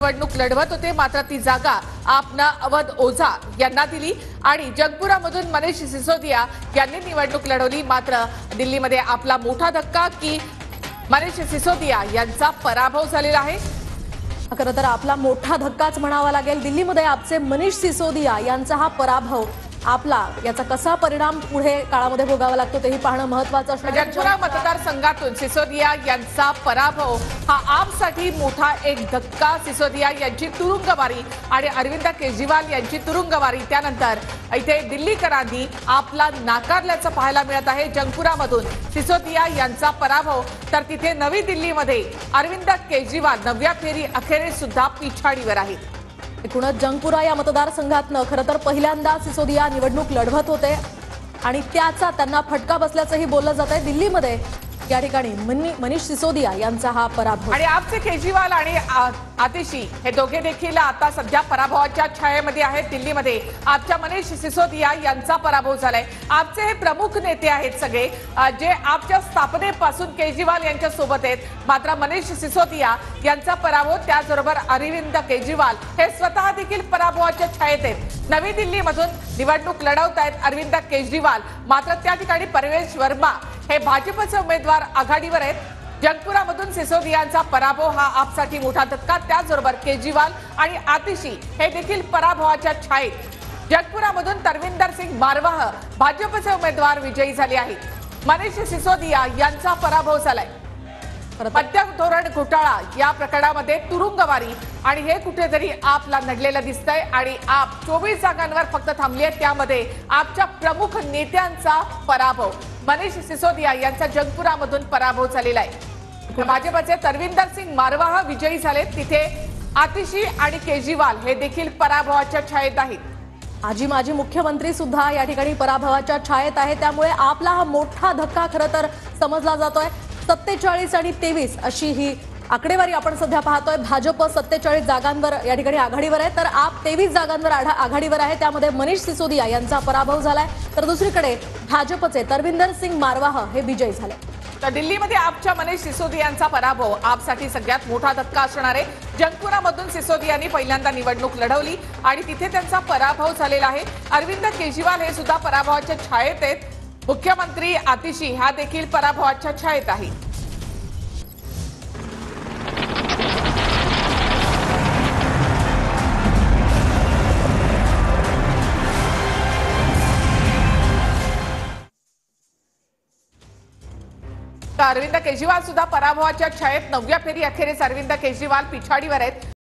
निवडणूक लढवत होते, मात्र ती जागा आपना अवध ओझा यांना दिली आणि जगपुरामधून मनीष सिसोदिया यांनी निवडणूक लढवली। मात्र दिल्लीमध्ये आपला मोठा धक्का की मनीष सिसोदिया यांचा पराभव झालेला आहे। खरं तर आपला मोठा धक्काच म्हणावा लागेल। दिल्लीमध्ये आपचे मनीष सिसोदिया यांचा हा पराभव आपला याचा कसा परिणाम पुढे काळामध्ये भोगावा लागतो तेही पाहणं महत्त्वाचं असणार आहे। जगपुरा मतदारसंघातून सिसोदिया यांचा पराभव हा आपसाठी मोठा एक धक्का। सिसोदिया यांची तुरुंगवारी आणि अरविंद केजरीवाल यांची तुरुंगवारी त्यानंतर इथे दिल्लीकरांनी आपला नाकारल्याचं पाहायला मिळत आहे। जगपुरामधून सिसोदिया यांचा पराभव तर तिथे नवी दिल्लीमध्ये अरविंद केजरीवाल 9व्या फेरी अखेरीस सुद्धा पिछाडीवर आहेत। एकूणच जंगपुरा या मतदारसंघातनं खरं तर पहिल्यांदा सिसोदिया निवडणूक लढवत होते आणि त्याचा त्यांना फटका बसल्याचंही बोललं जात आहे। दिल्लीमध्ये या ठिकाणी मनीष सिसोदिया यांचा हा पराभव आणि आपचे केजरीवाल आणि आतिशी हे दोघे देखील आता सध्या पराभवाच्या छायेमध्ये आहेत। दिल्लीमध्ये आपच्या मनीष सिसोदिया यांचा पराभव झालाय। आपचे हे प्रमुख नेते आहेत सगळे जे आपच्या स्थापनेपासून केजरीवाल यांच्या सोबत आहेत, मात्र मनीष सिसोदिया यांचा पराभव त्याचबरोबर अरविंद केजरीवाल हे स्वतः देखील पराभवाच्या छायेत आहेत। नवी दिल्लीमधून निवडणूक लढवत आहेत अरविंद केजरीवाल, मात्र त्या ठिकाणी परवेश वर्मा हे भाजपचे उमेदवार आघाडीवर आहेत। जगपुरामधून सिसोदियांचा पराभव हा आपसाठी मोठा धक्का, त्याचबरोबर केजरीवाल आणि आतिशी हे देखील पराभवाच्या छायेत। जगपुरामधून तरविंदर सिंग मारवाह भाजपचे उमेदवार विजयी झाले आहेत। मनीष सिसोदिया यांचा पराभव झालाय। मध्यम धोरण घोटाळा या प्रकरणामध्ये तुरुंगवारी आणि हे कुठेतरी आपला नडलेलं दिसतंय आणि आप 24 जागांवर फक्त थांबली आहे। त्यामध्ये आपच्या प्रमुख नेत्यांचा पराभव मनीष सिसोदिया यांचा जगपुरामधून पराभव झालेला आहे। भाजपचे तरविंदर सिंग मारवाह विजयी झाले, तिथे आतिशी आणि केजरीवाल हे देखील पराभवाच्या छायेत आहेत। माजी मुख्यमंत्री सुद्धा या ठिकाणी पराभवाच्या छायेत आहे। त्यामुळे आपला हा मोठा धक्का खरं तर समजला जातोय। 47 आणि 23 अशी ही आकडेवारी आपण सध्या पाहतोय। भाजप 47 जागांवर या ठिकाणी आघाडीवर आहे, तर आप 23 जागांवर आघाडीवर आहे। त्यामध्ये मनीष सिसोदिया यांचा पराभव झालाय, तर दुसरीकडे भाजपचे तरविंदर सिंग मारवाह हे विजयी झाले। तर दिल्लीमध्ये आपच्या मनीष सिसोदियांचा पराभव आपसाठी सगळ्यात मोठा धक्का असणार आहे। जगपुरामधून सिसोदियांनी पहिल्यांदा निवडणूक लढवली आणि तिथे त्यांचा पराभव झालेला आहे। अरविंद केजरीवाल हे सुद्धा पराभवाच्या छायेत आहेत। मुख्यमंत्री आतिशी हा देखील पराभवाच्या छायेत आहे। अरविंद केजरीवाल सुद्धा पराभवाच्या छायेत 9व्या फेरी अखेरीस अरविंद केजरीवाल पिछाडीवर आहेत।